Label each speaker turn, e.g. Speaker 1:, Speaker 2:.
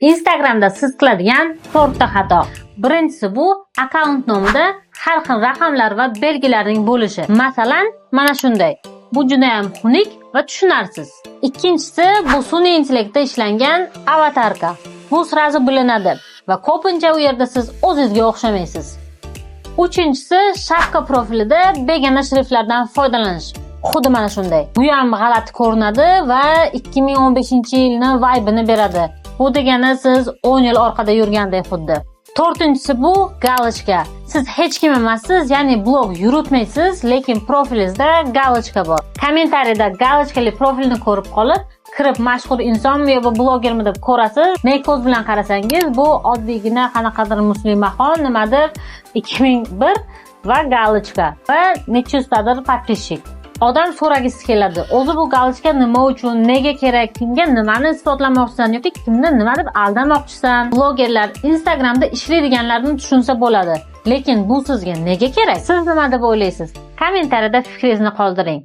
Speaker 1: Instagramda siz qiladigan 4 ta xato. Birinchisi bu akkaunt nomida har xil raqamlar va belgilarning bo'lishi. Masalan, mana shunday. Bu juda ham xunuk va tushunarsiz. Ikkinchisi bu sun'iy intellektda ishlangan avatarka. Bu sirazi bilinadi va ko'pincha u yerda siz o'zingizga o'xshamaysiz. Uchinchisi shapka profilida begona shriftlardan foydalanish. Xuddi mana shunday. Bu ham g'alati ko'rinadi va 2015-yilni vibe'ini beradi. Bu degani siz 10 yil orqada yurgandek xuddi. To'rtinchisi bu galochka. Siz hech kim emassiz, ya'ni blog yuritmaysiz, lekin profilingizda galochka bor. Kommentariyada galochkali profilni ko'rib qolib, kirib mashhur insonmi yo blogermi deb ko'rasiz. Men ko'z bilan qarasangiz, bu oddiygina qanaqadir muslimaxon nimadir 2001 va galochka va necha yuztadir podpисчик. Odam so'ragisi keladi. O'zi bu galochka nima uchun, nega kerak, kimga nimani isbotlamoqchisan yoki kimni nima deb aldamoqchisan? Blogerlar Instagramda ishlaydiganlarni tushunsa bo'ladi. Lekin bu sizga nega kerak? Siz nima deb o'ylaysiz? Kommentariyada fikringizni qoldiring.